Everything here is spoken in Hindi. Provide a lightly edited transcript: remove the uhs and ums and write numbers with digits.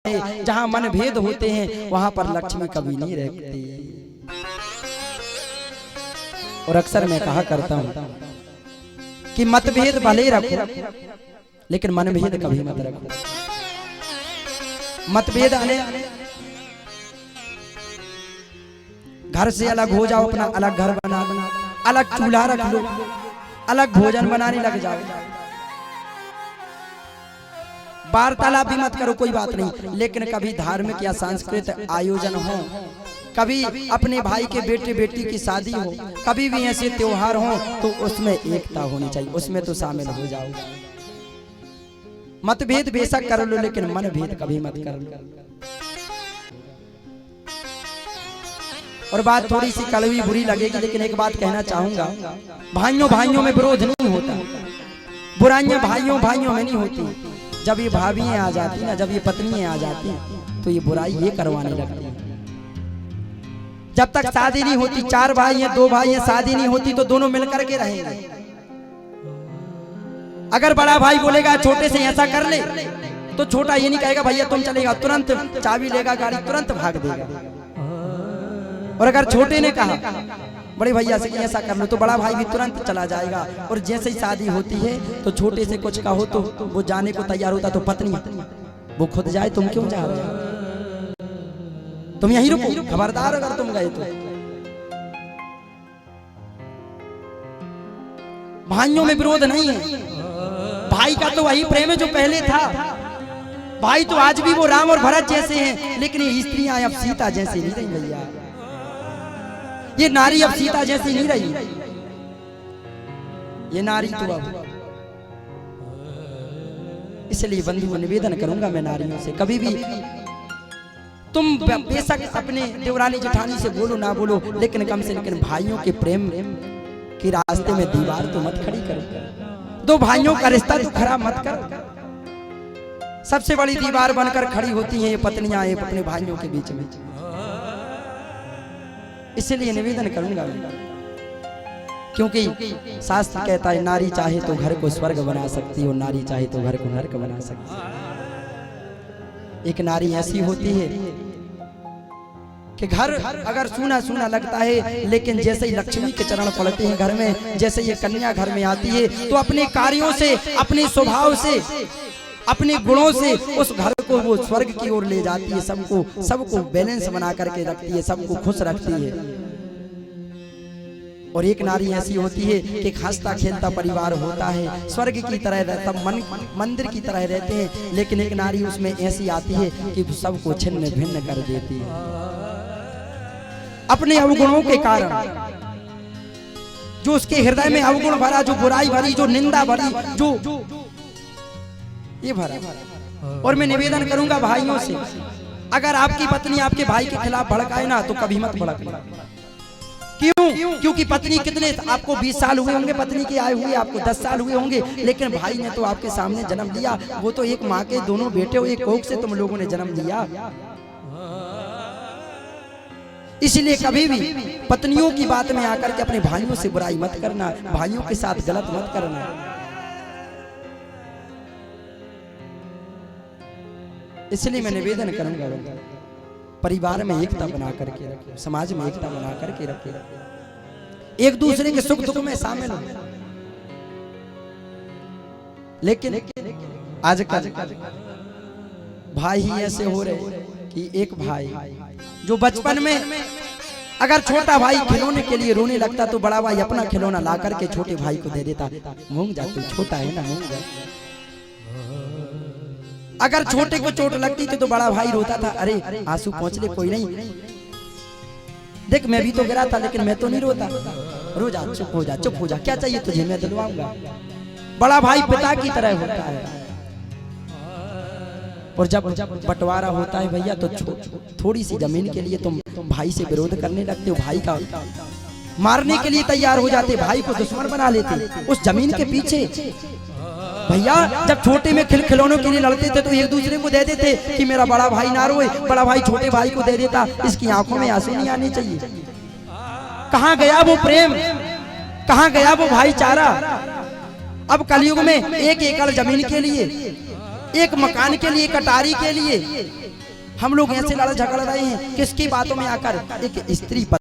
है जहाँ मन भेद होते हैं वहां पर लक्ष्मी कभी नहीं रहती। और अक्सर मैं कहा करता हूं कि मतभेद भले रखो लेकिन मनभेद कभी मत रखो। मतभेद आने घर से अलग हो जाओ, अपना अलग घर बना लो, अलग चूल्हा रख लो, अलग भोजन बनाने लग जाओ, वार्तालाप भी मत करो, कोई बात नहीं, लेकिन कभी धार्मिक या सांस्कृतिक आयोजन हो, कभी अपने भाई के बेटे बेटी की शादी हो, कभी भी ऐसे त्योहार हो तो उसमें एकता होनी चाहिए, उसमें तो शामिल हो जाओ। मतभेद बेशक कर लो लेकिन मनभेद कभी मत कर लो। और बात थोड़ी सी कड़वी बुरी लगेगी लेकिन एक बात कहना चाहूंगा, भाइयों भाइयों में विरोध नहीं होता, बुराइयां भाइयों भाइयों में नहीं होती। जब ये भाभियां आ जाती ना, जब ये पत्नियां आ जाती तो ये बुराई ये करवाने लगती। जब तक शादी नहीं होती, 4 भाई हैं 2 भाई हैं, शादी नहीं होती तो दोनों मिलकर के रहेंगे। अगर बड़ा भाई बोलेगा छोटे से ऐसा कर ले तो छोटा ये नहीं कहेगा भैया तुम चलेगा, तुरंत चाबी लेगा, गाड़ी तुरंत भाग देगा। और अगर छोटे ने कहा बड़े भैया से ऐसा कर लो तो बड़ा भाई भी तुरंत चला जाएगा। और जैसे ही शादी होती है तो छोटे से कुछ कहो तो वो जाने को तैयार होता, तो पत्नी वो खुद जाए, तुम क्यों जा रहे हो, तुम यहीं रुको, खबरदार अगर तुम गए तो। भाइयों में विरोध नहीं है, भाई का तो वही प्रेम है जो पहले था। भाई तो आज भी वो राम और भरत जैसे हैं, लेकिन ये स्त्रियां अब सीता जैसी नहीं रही भैया, ये नारी अब सीता जैसी नहीं रही, ये नारी तो अब। इसलिए बंधुओं निवेदन करूंगा मैं नारियों से, कभी भी तुम बेशक अपने देवरानी जेठानी से बोलो ना बोलो, लेकिन कम से कम भाइयों के प्रेम के रास्ते में दीवार तो मत खड़ी करो। 2 भाइयों का रिश्ता तो खराब मत करो। सबसे बड़ी दीवार बनकर खड़ी होती हैं ये पत्नियां अपने भाइयों के बीच में। इसलिए निवेदन करूंगा, क्योंकि शास्त्र कहता है नारी चाहे तो घर को स्वर्ग बना सकती है और नारी चाहे तो घर को नरक बना सकती है। एक नारी ऐसी होती है कि घर अगर सूना सूना लगता है, लेकिन जैसे ही लक्ष्मी के चरण पड़ते हैं घर में, जैसे ये कन्या घर में आती है तो अपने कार्यों से, अपने स्वभाव से, अपने गुणों से उस घर को वो स्वर्ग की ओर ले जाती है। सबको बैलेंस बना करके रखती है, सबको खुश रखती है। और एक नारी ऐसी होती है कि हंसता खेलता परिवार होता है, स्वर्ग की तरह रहता, मंदिर की तरह रहते हैं, लेकिन एक नारी उसमें ऐसी आती है कि सबको छिन्न भिन्न कर देती है अपने अवगुणों के कारण। जो उसके हृदय में अवगुण भरा, जो बुराई भरी, जो निंदा भरी, जो ये भरा। और मैं निवेदन करूंगा भाइयों से, अगर आपकी पत्नी आपके भाई के खिलाफ भड़काए ना तो कभी मत भड़कना। क्यों? क्योंकि पत्नी कितने, आपको 20 साल हुए होंगे पत्नी के आए हुए, आपको 10 साल हुए होंगे, लेकिन भाई ने तो आपके सामने जन्म लिया। वो तो एक माँ के दोनों बेटे हो, एक कोख से तुम लोगों ने जन्म लिया। इसलिए कभी भी पत्नियों की बात में आकर के अपने भाइयों से बुराई मत करना, भाइयों के साथ गलत मत करना। इसलिए मैं निवेदन करूंगा परिवार में एकता बना करके रखिए, समाज में एकता बना करके रखिए, एक दूसरे के सुख दुख में शामिल हो। लेकिन आजकल भाई ही ऐसे हो रहे कि एक भाई जो बचपन में अगर छोटा भाई खिलौने के लिए रोने लगता तो बड़ा भाई अपना खिलौना ला करके छोटे भाई को दे देता, मूंग जा तू छोटा है ना, मूंग जा। अगर छोटे को चोट लगती थी तो बड़ा भाई रोता था, अरे आंसू पहुंच ले, कोई नहीं, देख मैं भी तो गिरा था लेकिन मैं तो नहीं रोता, रो जा, चुप हो जा, चुप हो जा, क्या चाहिए तुझे मैं दिलवाऊंगा। बड़ा भाई पिता की तरह होता है। और जब बंटवारा होता है भैया तो थोड़ी सी जमीन के लिए तुम भाई से विरोध करने लगते हो, भाई का मारने के लिए तैयार हो जाते, भाई को दुश्मन बना लेते उस जमीन के पीछे। भैया जब छोटे में खिलौनों के लिए लड़ते थे तो एक दूसरे को दे देते कि मेरा बड़ा भाई ना रोए, बड़ा भाई छोटे भाई को दे देता, इसकी आंखों में आंसू नहीं आने चाहिए। कहां गया वो प्रेम, कहां गया वो भाईचारा। अब कलयुग में 1 एकड़ जमीन के लिए एक मकान के लिए, कटारी के लिए हम लोग ऐसे लड़ झगड़ रहे हैं। किसकी बातों में आकर एक स्त्री